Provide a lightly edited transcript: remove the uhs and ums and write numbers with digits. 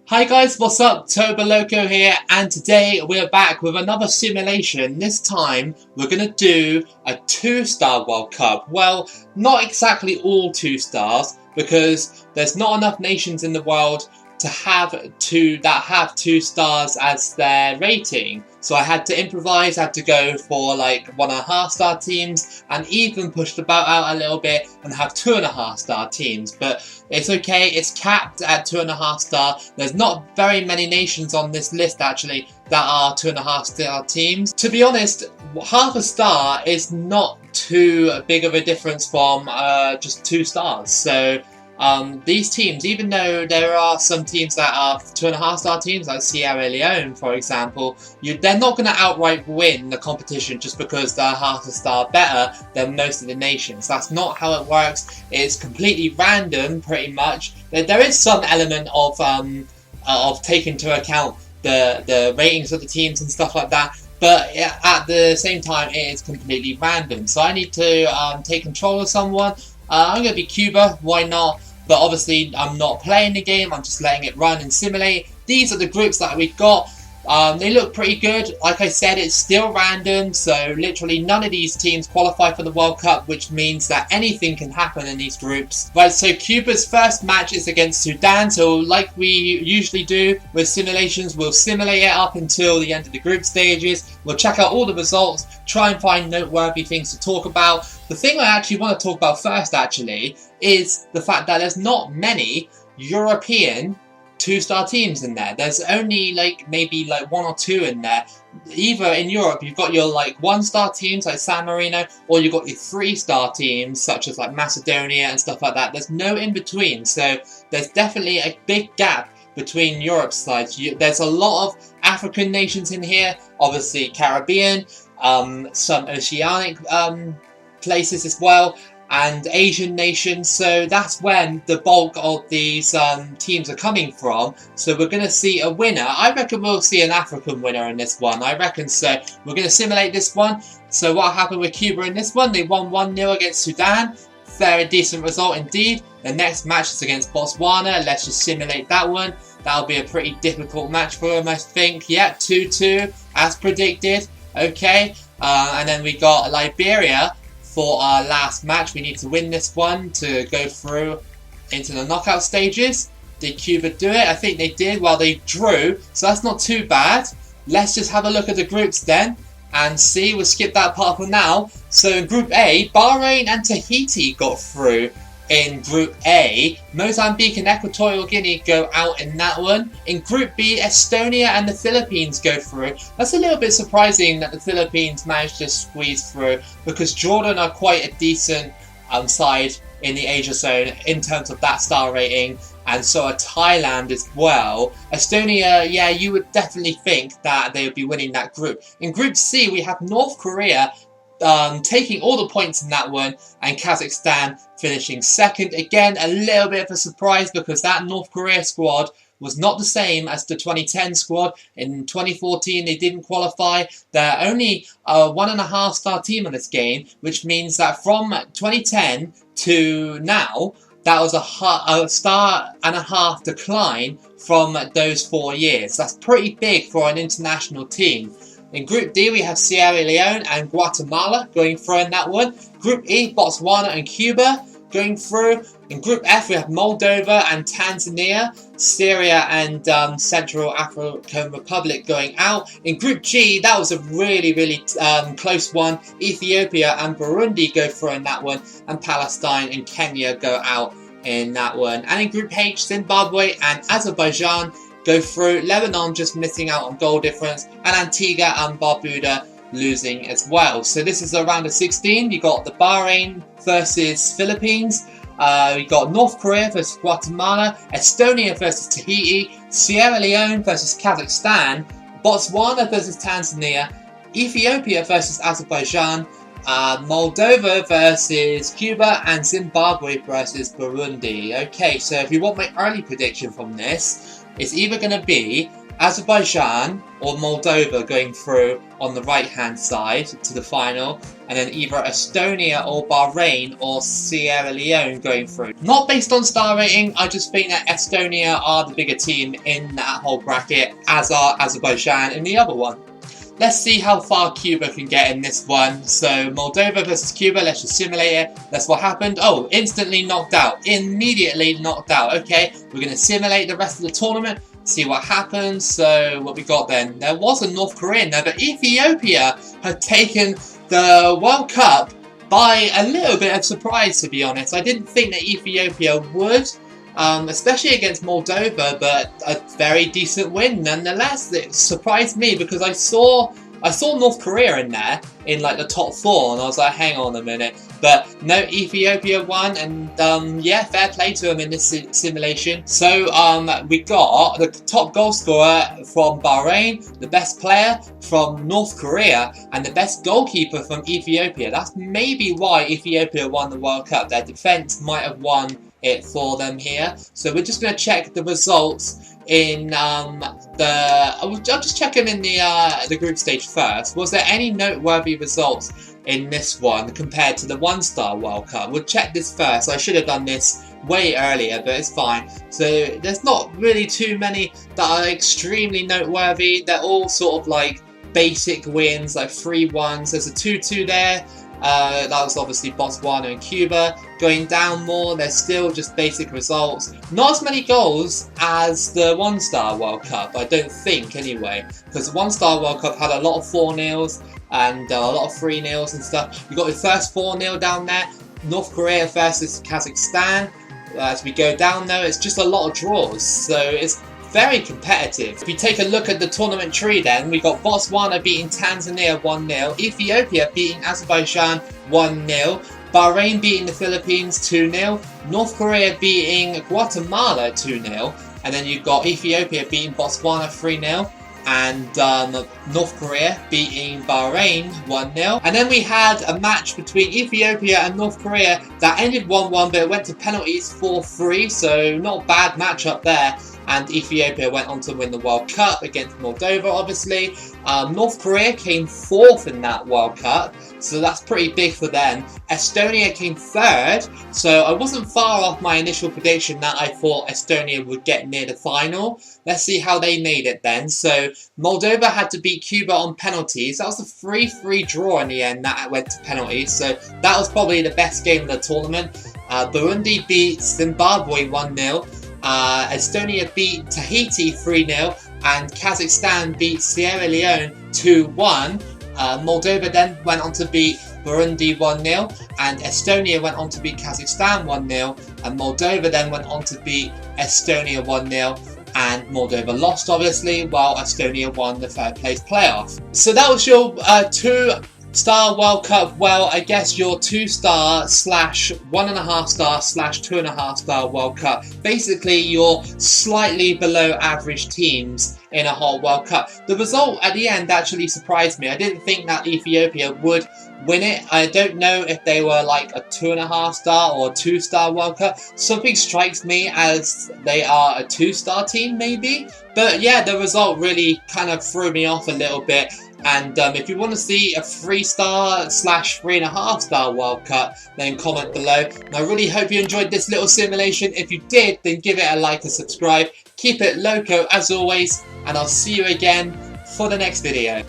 Hi guys, what's up? Toboloco here, and today we're back with another simulation. This time we're going to do a 2-star World Cup. Well, not exactly all 2 stars, because there's not enough nations in the world to have 2 stars as their rating. So I had to improvise, had to go for like 1.5 star teams, and even push the boat out a little bit and have 2.5 star teams. But it's okay, it's capped at 2.5 star. There's not very many nations on this list actually that are 2.5 star teams. To be honest, half a star is not too big of a difference from just 2 stars. So these teams, even though there are some teams that are 2.5 star teams, like Sierra Leone for example, they're not going to outright win the competition just because they're half a star better than most of the nations. That's not how it works. It's completely random, pretty much. There is some element of taking into account the ratings of the teams and stuff like that, but at the same time it is completely random. So I need to take control of someone. I'm going to be Cuba, why not? But obviously I'm not playing the game, I'm just letting it run and simulate. These are the groups that we've got. They look pretty good. Like I said, it's still random, so literally none of these teams qualify for the World Cup, which means that anything can happen in these groups. Right, so Cuba's first match is against Sudan, so like we usually do with simulations, we'll simulate it up until the end of the group stages. We'll check out all the results, try and find noteworthy things to talk about. The thing I actually want to talk about first actually is the fact that there's not many European 2-star teams in there. There's only maybe 1 or 2 in there. Either in Europe you've got your 1-star teams like San Marino, or you've got your 3-star teams such as Macedonia and stuff like that. There's no in between, so there's definitely a big gap between Europe's sides. There's a lot of African nations in here, obviously Caribbean, some oceanic places as well, and Asian nations, so that's when the bulk of these teams are coming from. So we're going to see a winner. I reckon we'll see an African winner in this one. I reckon so. We're going to simulate this one. So what happened with Cuba in this one? They won 1-0 against Sudan. Very decent result indeed. The next match is against Botswana. Let's just simulate that one. That'll be a pretty difficult match for them, I think. Yeah, 2-2 as predicted. Okay. And then we got Liberia for our last match. We need to win this one to go through into the knockout stages. Did Cuba do it? I think they did. Well, they drew, so that's not too bad. Let's just have a look at the groups then and see. We'll skip that part for now. So in Group A, Bahrain and Tahiti got through. In Group A, Mozambique and Equatorial Guinea go out in that one. In Group B, Estonia and the Philippines go through. That's a little bit surprising that the Philippines managed to squeeze through, because Jordan are quite a decent side in the Asia zone in terms of that star rating, and so are Thailand as well. Estonia, yeah, you would definitely think that they would be winning that group. In Group C, we have North Korea taking all the points in that one, and Kazakhstan finishing second. Again, a little bit of a surprise, because that North Korea squad was not the same as the 2010 squad. In 2014 they didn't qualify. They're only a 1.5 star team on this game, which means that from 2010 to now, that was a star and a half decline from those 4 years. That's pretty big for an international team. In Group D, we have Sierra Leone and Guatemala going through in that one. Group E, Botswana and Cuba going through. In Group F, we have Moldova and Tanzania, Syria and Central African Republic going out. In Group G, that was a really close one. Ethiopia and Burundi go through in that one, and Palestine and Kenya go out in that one. And in Group H, Zimbabwe and Azerbaijan go through. Lebanon just missing out on goal difference, and Antigua and Barbuda losing as well. So this is a round of 16. You got the Bahrain versus Philippines. We got North Korea versus Guatemala, Estonia versus Tahiti, Sierra Leone versus Kazakhstan, Botswana versus Tanzania, Ethiopia versus Azerbaijan, Moldova versus Cuba, and Zimbabwe versus Burundi. Okay, so if you want my early prediction from this, it's either going to be Azerbaijan or Moldova going through on the right hand side to the final, and then either Estonia or Bahrain or Sierra Leone going through. Not based on star rating, I just think that Estonia are the bigger team in that whole bracket, as are Azerbaijan in the other one. Let's see how far Cuba can get in this one. So Moldova versus Cuba, let's just simulate it. That's what happened. Oh, instantly knocked out. Immediately knocked out. Okay, we're going to simulate the rest of the tournament, see what happens. So what we got then? There was a North Korean there, but Ethiopia had taken the World Cup by a little bit of surprise, to be honest. I didn't think that Ethiopia would. Especially against Moldova, but a very decent win nonetheless. It surprised me because I saw North Korea in there in like the top 4, and I was like, hang on a minute. But no, Ethiopia won, and yeah, fair play to them in this simulation. So we got the top goal scorer from Bahrain, the best player from North Korea, and the best goalkeeper from Ethiopia. That's maybe why Ethiopia won the World Cup. Their defense might have won it for them here. So we're just going to check the results in I'll just check them in the group stage first. Was there any noteworthy results in this one compared to the one-star World Cup? We'll check this first. I should have done this way earlier, but it's fine. So there's not really too many that are extremely noteworthy. They're all sort of like basic wins, like 3-1s. There's a 2-2 there. That was obviously Botswana and Cuba. Going down more, they're still just basic results. Not as many goals as the one-star World Cup, I don't think anyway. Because the one-star World Cup had a lot of 4-0s and a lot of 3-0s and stuff. You got the first 4-0 down there. North Korea versus Kazakhstan. As we go down though, it's just a lot of draws. So it's very competitive. If you take a look at the tournament tree then, we got Botswana beating Tanzania 1-0, Ethiopia beating Azerbaijan 1-0, Bahrain beating the Philippines 2-0, North Korea beating Guatemala 2-0, and then you've got Ethiopia beating Botswana 3-0, and North Korea beating Bahrain 1-0. And then we had a match between Ethiopia and North Korea that ended 1-1, but it went to penalties 4-3, so not a bad matchup there. And Ethiopia went on to win the World Cup against Moldova, obviously. North Korea came 4th in that World Cup, so that's pretty big for them. Estonia came 3rd, so I wasn't far off my initial prediction that I thought Estonia would get near the final. Let's see how they made it then. So Moldova had to beat Cuba on penalties. That was a 3-3 draw in the end that went to penalties, so that was probably the best game of the tournament. Burundi beat Zimbabwe 1-0. Estonia beat Tahiti 3-0, and Kazakhstan beat Sierra Leone 2-1. Moldova then went on to beat Burundi 1-0, and Estonia went on to beat Kazakhstan 1-0, and Moldova then went on to beat Estonia 1-0, and Moldova lost obviously, while Estonia won the 3rd place playoff. So that was your 2-star World Cup. Well, I guess your 2-star / 1.5 star / 2.5 star World Cup. Basically, your slightly below average teams in a whole World Cup. The result at the end actually surprised me. I didn't think that Ethiopia would win it. I don't know if they were like a 2.5 star or 2-star World Cup. Something strikes me as they are a 2-star team maybe. But yeah, the result really kind of threw me off a little bit. And if you want to see a 3-star / 3.5 star World Cup, then comment below. And I really hope you enjoyed this little simulation. If you did, then give it a like and subscribe. Keep it loco as always, and I'll see you again for the next video.